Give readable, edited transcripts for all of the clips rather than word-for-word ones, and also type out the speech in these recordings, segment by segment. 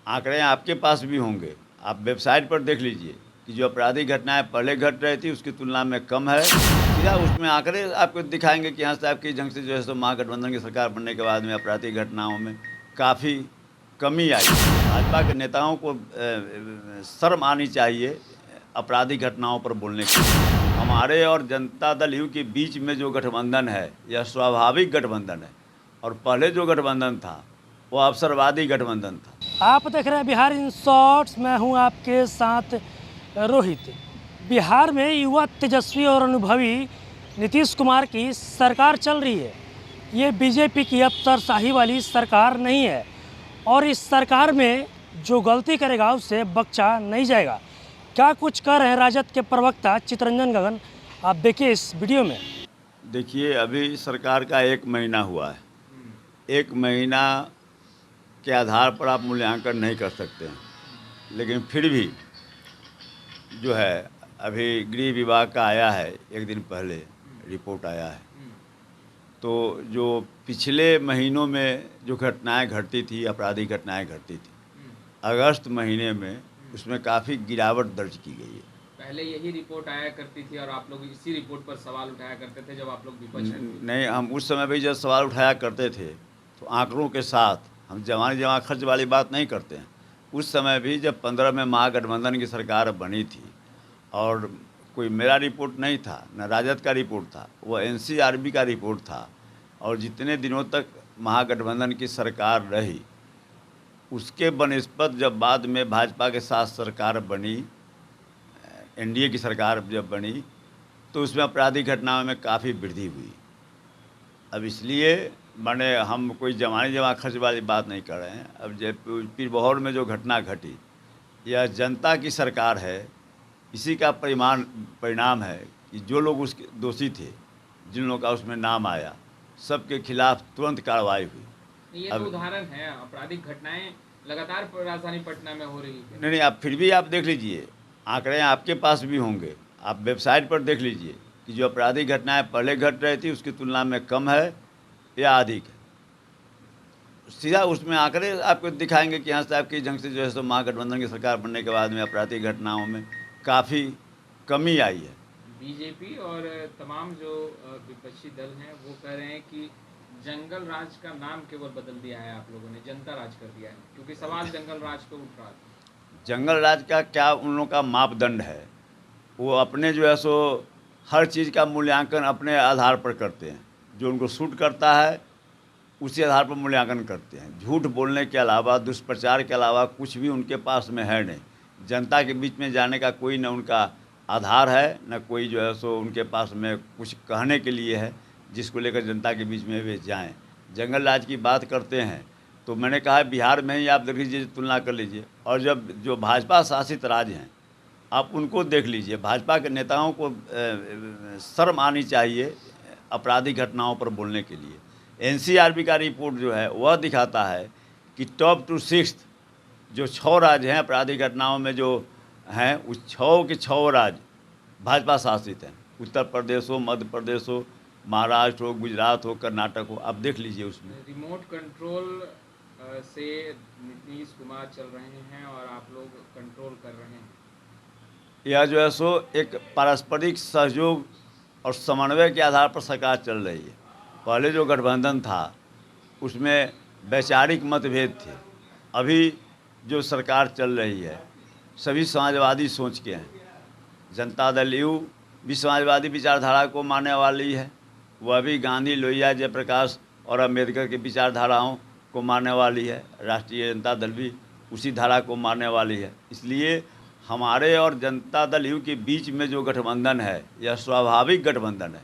आंकड़े आपके पास भी होंगे, आप वेबसाइट पर देख लीजिए कि जो आपराधिक घटनाएं पहले घट रही थी उसकी तुलना में कम है। या उसमें आंकड़े आपको दिखाएंगे कि यहाँ से आपकी ढंग से जो है सो महागठबंधन की सरकार बनने के बाद में आपराधिक घटनाओं में काफ़ी कमी आई। भाजपा के नेताओं को शर्म आनी चाहिए आपराधिक घटनाओं पर बोलने की। हमारे और जनता दल यू के बीच में जो गठबंधन है यह स्वाभाविक गठबंधन है, और पहले जो गठबंधन था वो अवसरवादी गठबंधन था। आप देख रहे हैं बिहार इन शॉर्ट्स, मैं हूं आपके साथ रोहित। बिहार में युवा तेजस्वी और अनुभवी नीतीश कुमार की सरकार चल रही है। ये बीजेपी की अफसरशाही वाली सरकार नहीं है, और इस सरकार में जो गलती करेगा उसे बख्शा नहीं जाएगा। क्या कुछ कह रहे हैं राजद के प्रवक्ता चितरंजन गगन, आप देखिए इस वीडियो में। देखिए, अभी सरकार का 1 महीना हुआ है। 1 महीना के आधार पर आप मूल्यांकन नहीं कर सकते हैं, लेकिन फिर भी जो है अभी गृह विभाग का आया है, 1 दिन पहले रिपोर्ट आया है। तो जो पिछले महीनों में जो घटनाएं घटती थी, आपराधिक घटनाएं घटती थी, अगस्त महीने में उसमें काफ़ी गिरावट दर्ज की गई है। पहले यही रिपोर्ट आया करती थी और आप लोग इसी रिपोर्ट पर सवाल उठाया करते थे जब आप लोग विपक्ष में थे। नहीं, हम उस समय भी जब सवाल उठाया करते थे तो आंकड़ों के साथ, हम जमा खर्च वाली बात नहीं करते हैं। उस समय भी जब 15 में महागठबंधन की सरकार बनी थी और कोई मेरा रिपोर्ट नहीं था, न राजद का रिपोर्ट था, वो एनसीआरबी का रिपोर्ट था। और जितने दिनों तक महागठबंधन की सरकार रही, उसके बनस्पत जब बाद में भाजपा के साथ सरकार बनी, एनडीए की सरकार जब बनी, तो उसमें आपराधिक घटनाओं में काफ़ी वृद्धि हुई। अब इसलिए माने हम कोई जमा खर्च वाली बात नहीं कर रहे हैं। अब जब पीरबहोर में जो घटना घटी, यह जनता की सरकार है। इसी का परिणाम है कि जो लोग उसके दोषी थे, जिन लोगों का उसमें नाम आया, सबके खिलाफ तुरंत कार्रवाई हुई। ये तो उदाहरण है, आपराधिक घटनाएं लगातार राजधानी पटना में हो रही है। नहीं, आप फिर भी आप देख लीजिए, आंकड़े आपके पास भी होंगे, आप वेबसाइट पर देख लीजिए कि जो आपराधिक घटनाएं पहले घट रही थी उसकी तुलना में कम है या अधिक है। सीधा उसमें आंकड़े आपको दिखाएंगे कि यहाँ से आपकी ढंग से जो है सो महागठबंधन की सरकार बनने के बाद में आपराधिक घटनाओं में काफ़ी कमी आई है। बीजेपी और तमाम जो विपक्षी दल हैं वो कह रहे हैं कि जंगल राज का नाम केवल बदल दिया है आप लोगों ने, जनता राज कर दिया है, क्योंकि सवाल जंगल राज पे उठ रहा था। जंगल राज का क्या उन लोगों का मापदंड है? वो अपने जो है सो हर चीज़ का मूल्यांकन अपने आधार पर करते हैं। जो उनको सूट करता है उसी आधार पर मूल्यांकन करते हैं। झूठ बोलने के अलावा, दुष्प्रचार के अलावा कुछ भी उनके पास में है नहीं। जनता के बीच में जाने का कोई न उनका आधार है, न कोई जो है सो उनके पास में कुछ कहने के लिए है जिसको लेकर जनता के बीच में वे जाएं। जंगल राज की बात करते हैं तो मैंने कहा बिहार में ही आप देख लीजिए, तुलना कर लीजिए, और जब जो भाजपा शासित राज्य हैं आप उनको देख लीजिए। भाजपा के नेताओं को शर्म आनी चाहिए आपराधिक घटनाओं पर बोलने के लिए। एनसीआरबी का रिपोर्ट जो है वह दिखाता है कि टॉप टू 6 जो 6 राज्य हैं आपराधिक घटनाओं में जो हैं, उस 6 के 6 राज्य भाजपा शासित हैं। उत्तर प्रदेश हो, मध्य प्रदेश हो, महाराष्ट्र हो, गुजरात हो, कर्नाटक हो, आप देख लीजिए। उसमें रिमोट कंट्रोल से नीतीश कुमार चल रहे हैं और आप लोग कंट्रोल कर रहे हैं। यह जो है सो एक पारस्परिक सहयोग और समन्वय के आधार पर सरकार चल रही है। पहले जो गठबंधन था उसमें वैचारिक मतभेद थे। अभी जो सरकार चल रही है सभी समाजवादी सोच के हैं। जनता दल यू भी समाजवादी विचारधारा को मानने वाली है, वह भी गांधी, लोहिया, जयप्रकाश और अम्बेडकर की विचारधाराओं को मानने वाली है। राष्ट्रीय जनता दल भी उसी धारा को मानने वाली है। इसलिए हमारे और जनता दल यू के बीच में जो गठबंधन है यह स्वाभाविक गठबंधन है,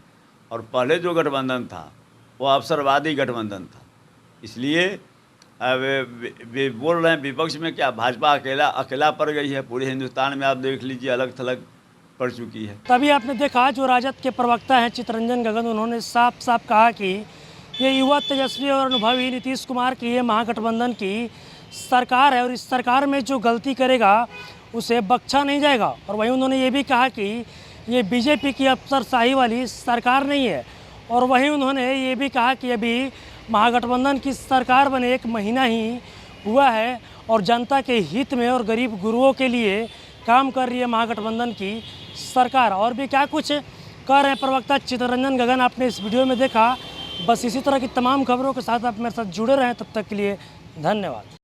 और पहले जो गठबंधन था वो अवसरवादी गठबंधन था। इसलिए वे बोल रहे हैं विपक्ष में क्या भाजपा अकेला पड़ गई है। पूरे हिंदुस्तान में आप देख लीजिए अलग थलग पड़ चुकी है। तभी आपने देखा जो राजद के प्रवक्ता हैं चितरंजन गगन, उन्होंने साफ साफ कहा कि ये युवा तेजस्वी और अनुभवी नीतीश कुमार की ये महागठबंधन की सरकार है, और इस सरकार में जो गलती करेगा उसे बख्शा नहीं जाएगा। और वहीं उन्होंने ये भी कहा कि ये बीजेपी की अफसरशाही वाली सरकार नहीं है। और वहीं उन्होंने ये भी कहा कि अभी महागठबंधन की सरकार बने 1 महीना ही हुआ है, और जनता के हित में और गरीब गुरुओं के लिए काम कर रही है महागठबंधन की सरकार। और भी क्या कुछ कह रहे हैं प्रवक्ता चित्तरंजन गगन आपने इस वीडियो में देखा। बस इसी तरह की तमाम खबरों के साथ आप मेरे साथ जुड़े रहें, तब तक के लिए धन्यवाद।